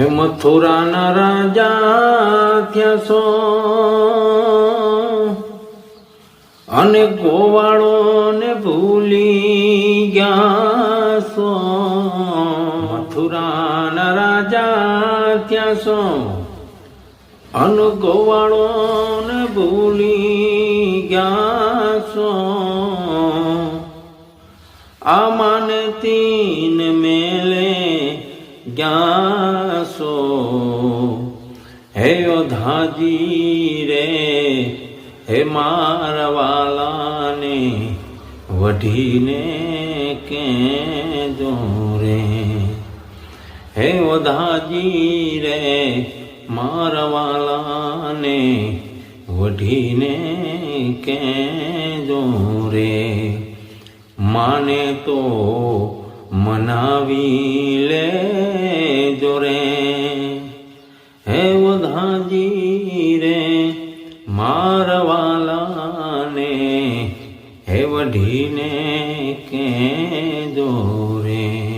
હે મથુરાના રાજા ત્યાં સો અને ગોવાળો ને ભૂલી ગયા સો. મથુરાના રાજા ત્યાં સો અને ગોવાળો ને ભૂલી ગયા સો. આ માને તીન મેલે ગયા સો. હે યોધાજી રે હે મારવાલાને વઢીને કેજો રે. હે યોધાજી રે મારવાલાને વઢીને કેજો રે. માને તો મનાવી લેજો રે. હે વધાજી રે મારવાલાને હે વઢીને કેજો રે.